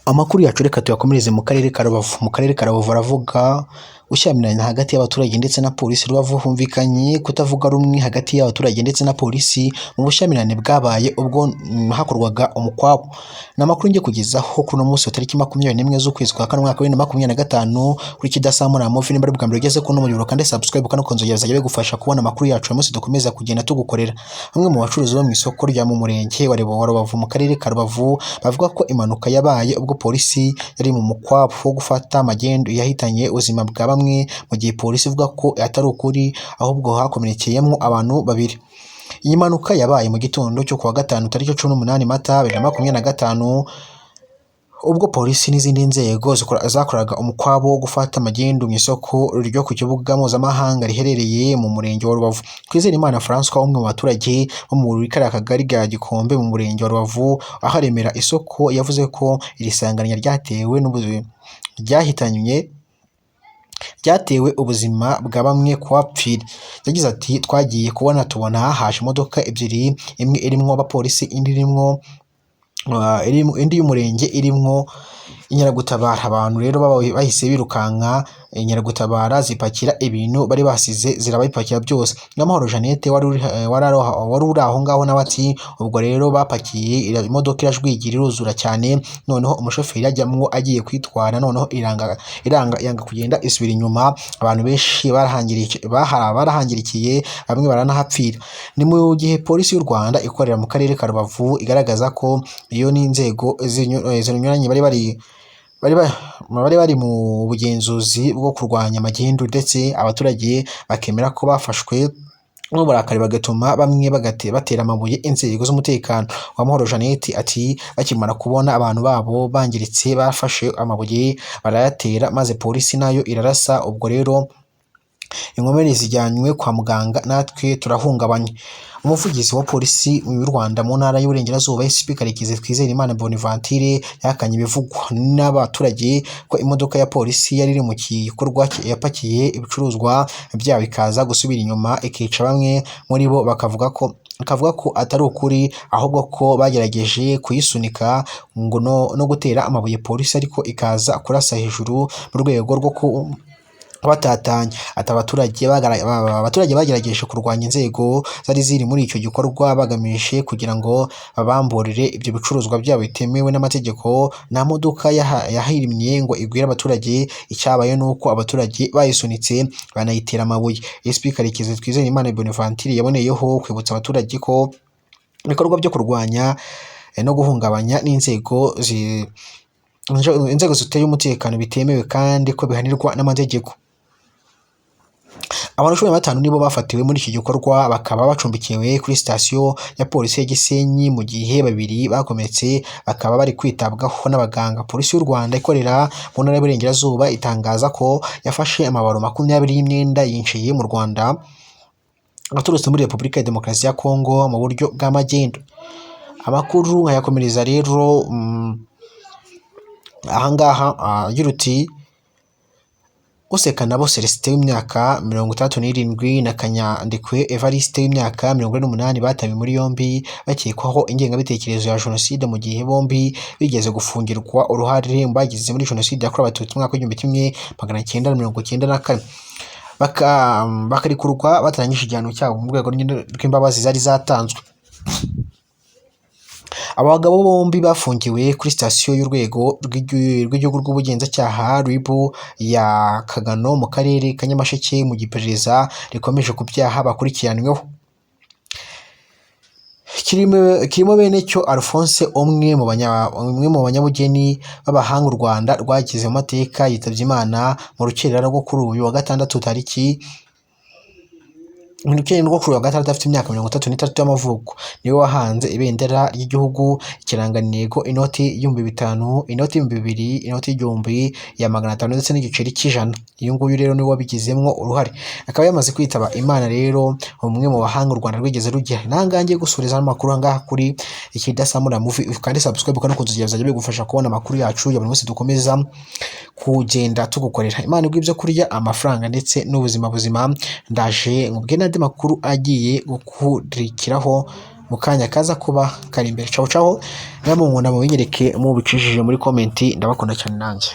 Amakuru yacu reka tuyakomereze mu karere ka Rubavu. Mu karere ka Rubavu aravuga ushyamirana hagati y'abaturage ndetse na polisi. Rubavu humvikanye kutavuga rumwe hagati y'abaturage ndetse na polisi mu bushyamirane bwabaye ubwo hakorwaga umukwabo. Ni amakuru ngiye kugezaho kuri uno munsi wa tariki 21 z'ukwezi kwa kane umwaka wa 2025 kuri Kidasamura Movie. Nimba ari bwa mbere ugeze kuno muyoboro kandi subscribe kandi ukonzogera zajya bigufasha kubona amakuru yacu munsi dukomeza kugenda tugukorera. Bamwe mu bacuruzi bo mu isoko rya mu murenge wa Rubavu mu karere ka Rubavu bavuga ko impanuka yabaye ubwo polisi yari mu mukwabo wo gufata magendu yahitanye ubuzima bwa bamwe, mu gihe polisi ivuga ko atari ukuri ahubwo hakomerekeyemo abantu babiri. Iyi mpanuka yabaye mu gitondo cyo kuwa gatanu tariki 18 Mata 2025 ubwo polisi n'izindi nzego zakoraga umukwabo wo gufata magendu mu isoko ryo ku kibuga mpuzamahanga riherereye mu murenge wa Rubavu. Twizerimana François, umwe mu baturage bo mu kagari ga Gikombe mu murenge wa Rubavu aharemera isoko, yavuze ko iri sanganya ryatewe ubuzima bwa bamwe kuhapfira. Yagize ati twagiye tubona haje imodoka ebyiri, imwe irimwo abapolisi indi y'umurenge irimwo inkeragutabara. Abantu rero bahise birukanka inkeragutabara zipakira ibintu bari basize zirabipakira byose. N'amahoro Jeannette wari uri aho ngaho nawe ati ubwo rero bapakiye imodoka irajwigira iruzura cyane, noneho umushoferi yajyamwo agiye kwitwara, noneho yanga kugenda isubira inyuma. Abantu benshi barahangirikiye, bamwe baranahapfira. Ni mu gihe polisi y'u Rwanda ikorera mu karere ka Rubavu igaragaza ko iyo n'inzego zinyuranye bari bari mu bugenzuzi bwo kurwanya magendu, ndetse abaturage bakemera ko bafashwe n'uburakari bagatuma bamwe batera amabuye inzego z'umutekano. Uwamahoro Jeannette ati bakimara kubona abantu babo bangiritse bafashe amabuye barayatera, maze polisi nayo irarasa. Ubwo rero inkomere zijyanywe kwa muganga, natwe turahungabanye. Umuvugizi wa polisi y'u Rwanda mu ntara y'Uburengerazuba SP Karekezi Twizerimana Bonaventure yakanye ibivugwa n'abaturage ko imodoka ya polisi yari iri mu gikorwa yapakiye ibicuruzwa byabo ikaza gusubira inyuma ikica bamwe muri bo, bakavuga ko atari ukuri ahubwo ko bagerageje kuyisunika ngo no gutera amabuye polisi, ariko ikaza kurasa hejuru mu rwego rwo batatanya. Ati abaturage bagerageje kurwanya inzego zari ziri muri icyo gikorwa bagamije kugira ngo babamburire ibyo bicuruzwa byabo bitemewe n'amategeko. Nta modoka yahirimye ngo igwire abaturage, icyabaye nuko abaturage bayisunitse banayitera amabuye. SP Karekezi Twizerimana Bonaventure yaboneyeho kwibutsa abaturage ko ibikorwa byo kurwanya no guhungabanya n'inzego ziteye umutekano bitemewe kandi ko bihanirwa n'amategeko. Abantu 15 nibo bafatiwe muri iki gikorwa, bakaba bacumbikiwe kuri sitasiyo ya polisi ya Gisenyi, mu gihe babiri bakomeretse bakaba bari kwitabwaho n'abaganga. Polisi y'u Rwanda ikorera mu ntara y'Uburengerazuba itangaza ko yafashe amabaro 20 y'imyenda yinjiye mu Rwanda aturutse muri Repubulika ya Demokarasi ya Kongo mu buryo bwa magendu. Amakuru nkayakomereza rero ahangaha agira uti Usekanabo Celestin w'imyaka 37 na Kanyandekwe Evariste w'imyaka 48 batawe muri yombi bakekwaho ingengabitekerezo ya jenoside, mu gihe bombi bigeze gufungirwa uruhare mu bagize muri jenoside yakorewe Abatutsi mu mwaka wa 1994. Bakarikurwa batarangije igihano cyabo mu rwego rw'imbabazi zari zatanzwe. Abagabo bombi bafungiwe kuri sitasiyo y'urwego rw'igihugu rw'ubugenzacyaha RIB ya Kagano mu karere ka Nyamasheke mu giperereza rikomeje ku byaha bakurikiranyweho. Kirimo bene cyo Alphonse, umwe mu banyabugeni b'abahanga u Rwanda rwagize mu mateka, yitabye Imana mu rukerera rwo kuri uyu wa gatandatu afite imyaka 33 y'amavuko. Niwe wahanze ibendera ry'igihugu, ikirangantego, inoti y'5,000, inoti y'2,000, inoti y'1,000, ya 500 ndetse n'igiceri cy'ijana. Uyu nguyu rero niwe wabigizemo uruhare, akaba yamaze kwitaba Imana. Rero umwe mu bahanga u Rwanda rwigeze rugira. Nangangiye gusureza amakuru angaha kuri Kidasamura Movie, kandi subscribe kandi kuzigeza bigufasha kubona amakuru yacu ya buri munsi dukomeza kugenda tugukorera. Imana igwibyo kurya amafaranga ndetse n'ubuzima buzima. Ndaje nkubwiye n'andi makuru agiye gukurikiraho mu kanya kaza kuba kari imbere. Caho caho namwe nkunda mu binyereke mu bicishije muri comment, ndabakunda cyane nanjye.